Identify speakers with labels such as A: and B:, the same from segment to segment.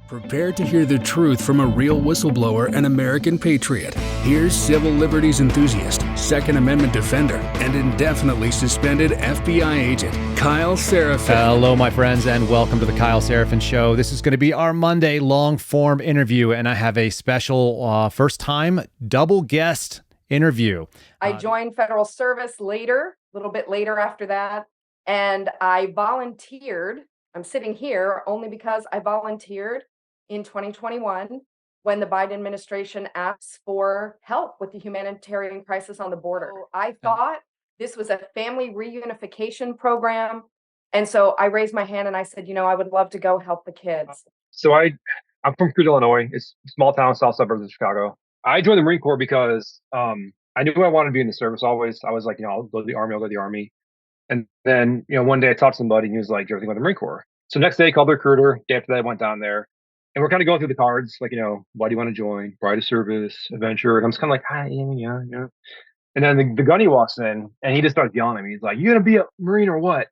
A: Prepare to hear the truth from a real whistleblower and American patriot. Here's civil liberties enthusiast, Second Amendment defender, and indefinitely suspended FBI agent, Kyle Seraphin.
B: Hello, my friends, and welcome to the Kyle Seraphin Show. This is going to be our Monday long-form interview, and I have a special first-time double guest interview.
C: I joined federal service later, a little bit later after that, and I volunteered. I'm sitting here only because I volunteered in 2021 when the Biden administration asked for help with the humanitarian crisis on the border. I thought this was a family reunification program. And so I raised my hand and I said, I would love to go help the kids.
D: So I'm from Cruz, Illinois. It's a small town, south suburbs of Chicago. I joined the Marine Corps because I knew I wanted to be in the service always. I was like, I'll go to the Army. And then, one day I talked to somebody and he was like, everything about the Marine Corps. So next day I called the recruiter. Day after that I went down there. And we're kind of going through the cards, like, why do you want to join? Bride of service, adventure. And I'm just kind of like, hi, yeah. And then the gunny walks in and he just starts yelling at me. He's like, you going to be a Marine or what?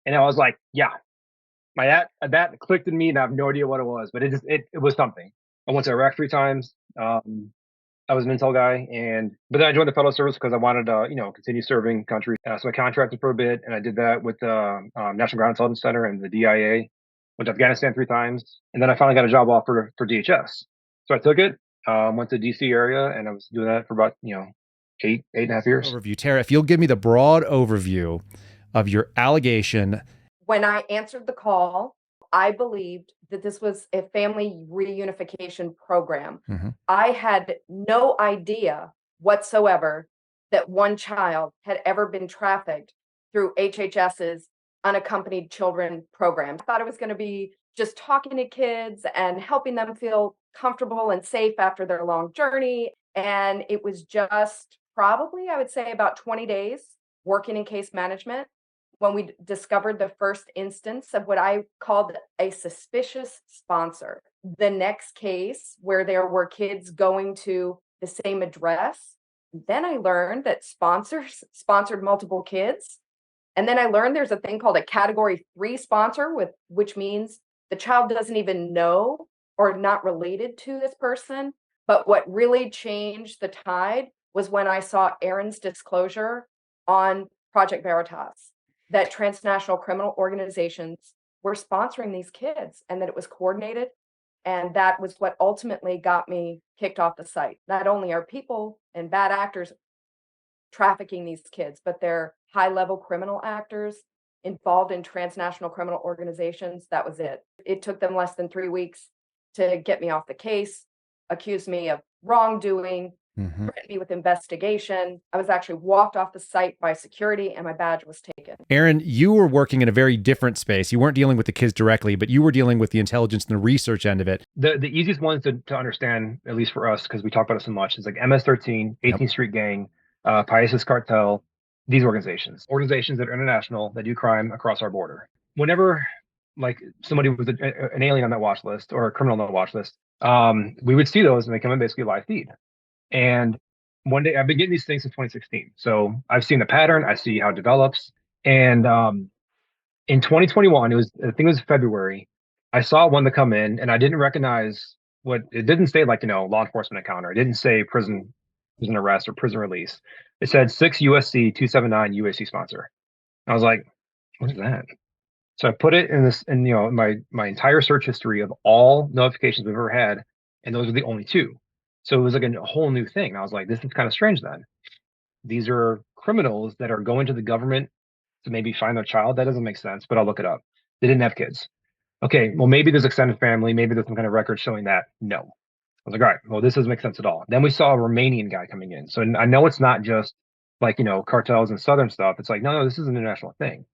D: And I was like, yeah. That clicked in me and I have no idea what it was, but it was something. I went to Iraq 3 times. I was an intel guy. But then I joined the Federal Service because I wanted to, continue serving country. So I contracted for a bit and I did that with the National Ground Intelligence Center and the DIA. Went to Afghanistan 3 times, and then I finally got a job offer for DHS. So I took it, went to DC area, and I was doing that for about, 8.5 years.
B: Overview. Tara, if you'll give me the broad overview of your allegation.
C: When I answered the call, I believed that this was a family reunification program.
B: Mm-hmm.
C: I had no idea whatsoever that one child had ever been trafficked through HHS's unaccompanied children program. I thought it was going to be just talking to kids and helping them feel comfortable and safe after their long journey. And it was just probably, I would say, about 20 days working in case management when we discovered the first instance of what I called a suspicious sponsor. The next case where there were kids going to the same address, then I learned that sponsors sponsored multiple kids. And then I learned there's a thing called a category 3 sponsor, which means the child doesn't even know or not related to this person. But what really changed the tide was when I saw Aaron's disclosure on Project Veritas, that transnational criminal organizations were sponsoring these kids and that it was coordinated. And that was what ultimately got me kicked off the site. Not only are people and bad actors trafficking these kids, but they're high-level criminal actors involved in transnational criminal organizations. That was it. It took them less than 3 weeks to get me off the case, accuse me of wrongdoing, threaten me with investigation. I was actually walked off the site by security and my badge was taken.
B: Aaron, you were working in a very different space. You weren't dealing with the kids directly, but you were dealing with the intelligence and the research end of it.
D: The easiest ones to understand, at least for us, because we talk about it so much, is like MS-13, 18th Street Gang, Paisas Cartel, these organizations that are international, that do crime across our border. Whenever like somebody was an alien on that watch list or a criminal on that watch list, we would see those and they come in basically live feed. And one day, I've been getting these things since 2016. So I've seen the pattern, I see how it develops. And in 2021, I think it was February, I saw one that come in and I didn't recognize it didn't say like, law enforcement encounter. It didn't say prison arrest or prison release. It said 6 USC 279 UAC sponsor. I was like, what is that? So I put it in my entire search history of all notifications we've ever had, and those are the only 2. So it was like a whole new thing. I was like, this is kind of strange then. These are criminals that are going to the government to maybe find their child. That doesn't make sense, but I'll look it up. They didn't have kids. Okay, well, maybe there's extended family. Maybe there's some kind of record showing that. No. I was like, all right, well, this doesn't make sense at all. Then we saw a Romanian guy coming in. So I know it's not just like, cartels and Southern stuff. It's like, no, this is an international thing.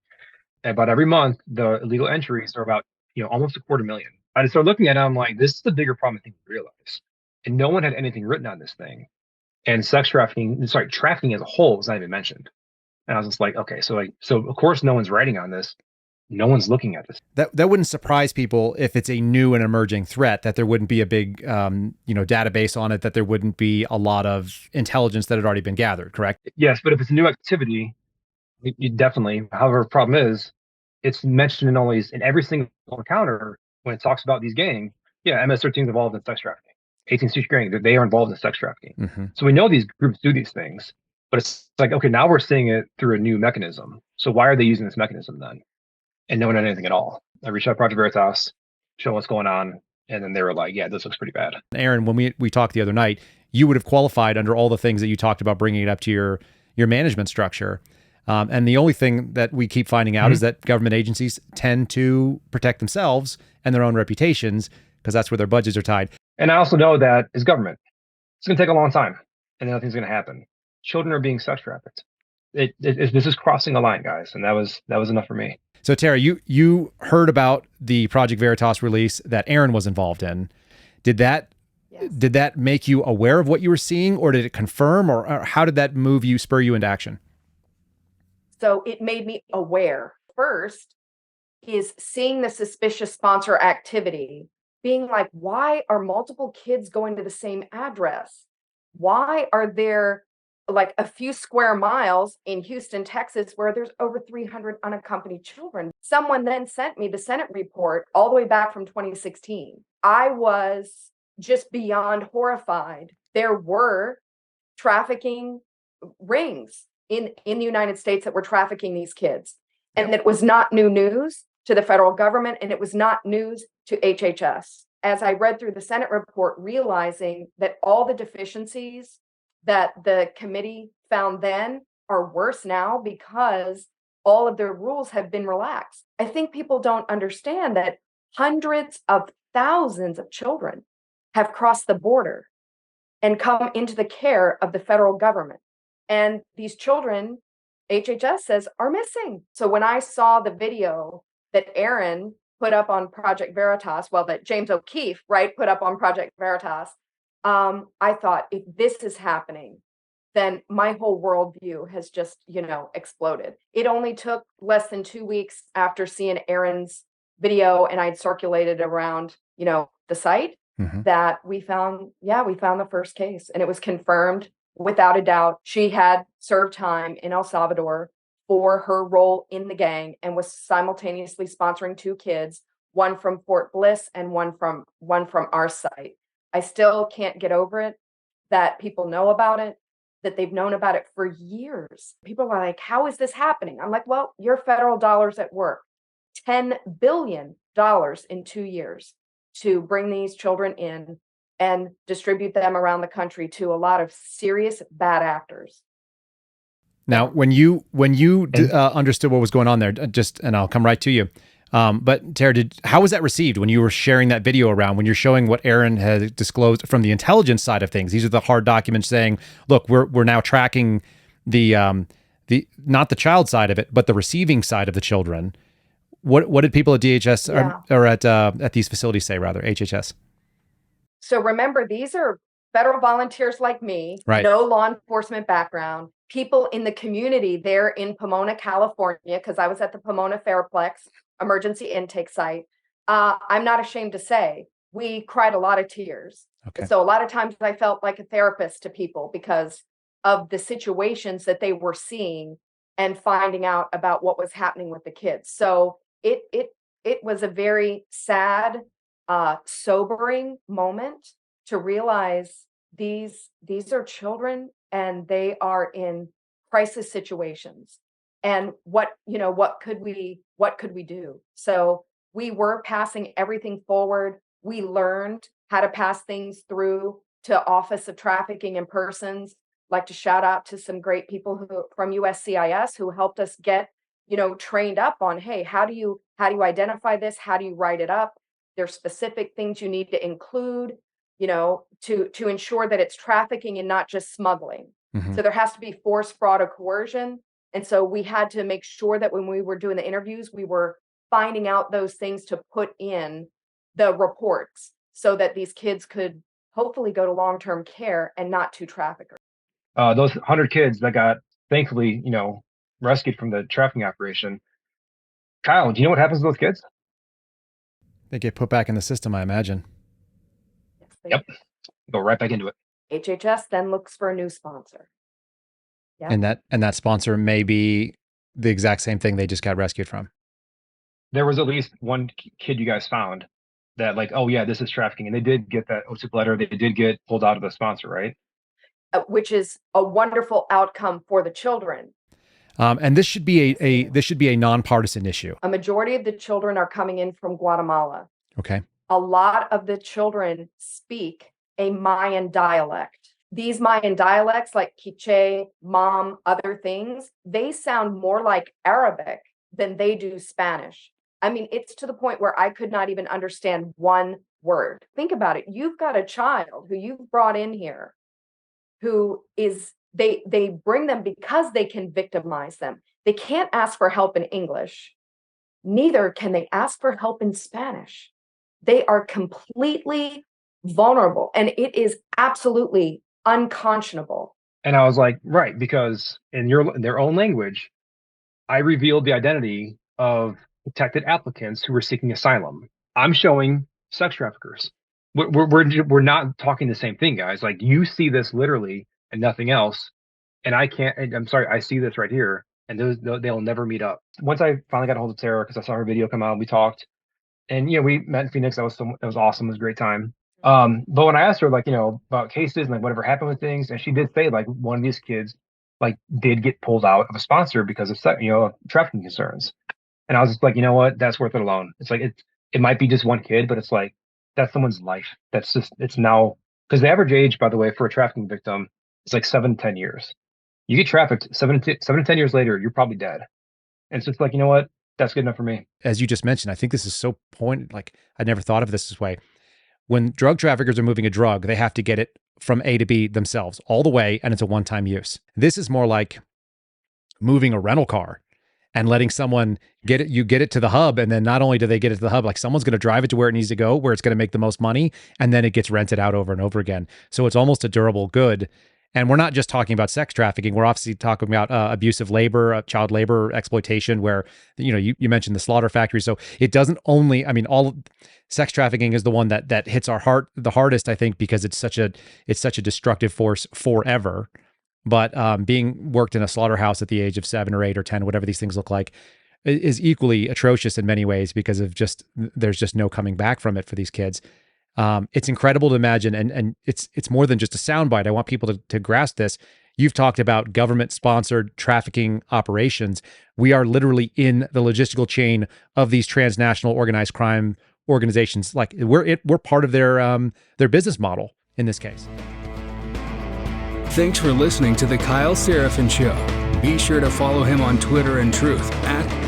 D: But every month, the illegal entries are about, almost 250,000. I just started looking at it. I'm like, this is the bigger problem I think we realize. And no one had anything written on this thing. And trafficking as a whole was not even mentioned. And I was just like, okay, so of course no one's writing on this. No one's looking at this.
B: That wouldn't surprise people if it's a new and emerging threat, that there wouldn't be a big, database on it, that there wouldn't be a lot of intelligence that had already been gathered, correct?
D: Yes, but if it's a new activity, you definitely, however, the problem is, it's mentioned in every single encounter when it talks about these gangs, Yeah, MS-13 is involved in sex trafficking. 18th Street Gang, they are involved in sex trafficking.
B: Mm-hmm.
D: So we know these groups do these things, but it's like, okay, now we're seeing it through a new mechanism. So why are they using this mechanism then? And no one had anything at all. I reached out to Project Veritas, show what's going on, and then they were like, yeah, this looks pretty bad.
B: Aaron, when we talked the other night, you would have qualified under all the things that you talked about, bringing it up to your management structure. And the only thing that we keep finding out is that government agencies tend to protect themselves and their own reputations because that's where their budgets are tied.
D: And I also know that as government, it's going to take a long time, and nothing's going to happen. Children are being sex trafficked. This is crossing a line, guys, and that was enough for me.
B: So Tara, you heard about the Project Veritas release that Aaron was involved in. Did that make you aware of what you were seeing, or did it confirm, or how did that spur you into action?
C: So it made me aware. First is seeing the suspicious sponsor activity, being like, why are multiple kids going to the same address? Why are there like a few square miles in Houston, Texas, where there's over 300 unaccompanied children? Someone then sent me the Senate report all the way back from 2016. I was just beyond horrified. There were trafficking rings in the United States that were trafficking these kids. And it was not new news to the federal government, and it was not news to HHS. As I read through the Senate report, realizing that all the deficiencies that the committee found then are worse now because all of their rules have been relaxed. I think people don't understand that hundreds of thousands of children have crossed the border and come into the care of the federal government. And these children, HHS says, are missing. So when I saw the video that Aaron put up on Project Veritas, that James O'Keefe, put up on Project Veritas, I thought, if this is happening, then my whole worldview has just, exploded. It only took less than 2 weeks after seeing Aaron's video, and I'd circulated around, the site, that we found the first case, and it was confirmed without a doubt. She had served time in El Salvador for her role in the gang and was simultaneously sponsoring 2 kids, one from Fort Bliss and one from our site. I still can't get over it that people know about it, that they've known about it for years. People are like, how is this happening? I'm like, well, your federal dollars at work, $10 billion in 2 years to bring these children in and distribute them around the country to a lot of serious bad actors.
B: Now, when you understood what was going on there, and I'll come right to you. But Tara, how was that received when you were sharing that video around, when you're showing what Aaron had disclosed from the intelligence side of things? These are the hard documents saying, look, we're now tracking the not the child side of it, but the receiving side of the children. What did people at DHS or at these facilities say, rather, HHS?
C: So remember, these are federal volunteers like me, no law enforcement background, people in the community there in Pomona, California, because I was at the Pomona Fairplex emergency intake site. I'm not ashamed to say we cried a lot of tears. Okay. So a lot of times I felt like a therapist to people because of the situations that they were seeing and finding out about what was happening with the kids. So it was a very sad, sobering moment to realize these are children and they are in crisis situations. And what could we do? So we were passing everything forward. We learned how to pass things through to Office of Trafficking in Persons. I'd like to shout out to some great people from USCIS who helped us get, trained up on, hey, how do you identify this? How do you write it up? There's specific things you need to include, to ensure that it's trafficking and not just smuggling. So there has to be force, fraud, or coercion. And so we had to make sure that when we were doing the interviews, we were finding out those things to put in the reports so that these kids could hopefully go to long-term care and not to traffickers.
D: Those 100 kids that got, thankfully, rescued from the trafficking operation. Kyle, do you know what happens to those kids?
B: They get put back in the system, I imagine.
D: Yep. Go right back into it.
C: HHS then looks for a new sponsor.
B: Yeah. And that sponsor may be the exact same thing they just got rescued from.
D: There was at least one kid you guys found that like, oh yeah, this is trafficking. And they did get that OTIP letter. They did get pulled out of the sponsor, right?
C: Which is a wonderful outcome for the children.
B: And this should be a nonpartisan issue.
C: A majority of the children are coming in from Guatemala.
B: Okay.
C: A lot of the children speak a Mayan dialect. These Mayan dialects, like Quiche, Mam, other things, they sound more like Arabic than they do Spanish. I mean, it's to the point where I could not even understand one word. Think about it. You've got a child who you've brought in here who is, they bring them because they can victimize them. They can't ask for help in English. Neither can they ask for help in Spanish. They are completely vulnerable, and it is absolutely unconscionable.
D: And I was like, right, because in their own language, I revealed the identity of protected applicants who were seeking asylum. I'm showing sex traffickers. We're not talking the same thing, guys. Like, you see this literally and nothing else, and I can't. I'm sorry, I see this right here, and they'll never meet up. Once I finally got a hold of Sarah, because I saw her video come out, we talked, and we met in Phoenix. That was awesome. It was a great time. But when I asked her, like, about cases and like whatever happened with things, and she did say like one of these kids like did get pulled out of a sponsor because of trafficking concerns. And I was just like, you know what, that's worth it alone. It's like it might be just one kid, but it's like that's someone's life. It's now, because the average age, by the way, for a trafficking victim is like 7 to 10 years. You get trafficked 7 to 10 years later, you're probably dead. And it's just like, you know what, that's good enough for me.
B: As you just mentioned, I think this is so pointed. Like, I never thought of this way. When drug traffickers are moving a drug, they have to get it from A to B themselves all the way, and it's a one-time use. This is more like moving a rental car and letting someone get it. You get it to the hub, and then not only do they get it to the hub, like someone's going to drive it to where it needs to go, where it's going to make the most money, and then it gets rented out over and over again. So it's almost a durable good. And we're not just talking about sex trafficking. We're obviously talking about abusive labor, child labor, exploitation, where, you mentioned the slaughter factory. So it doesn't only, sex trafficking is the one that hits our heart the hardest, I think, because it's such a destructive force forever. But being worked in a slaughterhouse at the age of 7 or 8 or 10, whatever these things look like, is equally atrocious in many ways because of there's just no coming back from it for these kids. It's incredible to imagine, and it's more than just a soundbite. I want people to grasp this. You've talked about government-sponsored trafficking operations. We are literally in the logistical chain of these transnational organized crime organizations. Like we're part of their business model in this case.
A: Thanks for listening to the Kyle Seraphin Show. Be sure to follow him on Twitter and Truth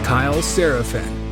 A: @Kyle Seraphin.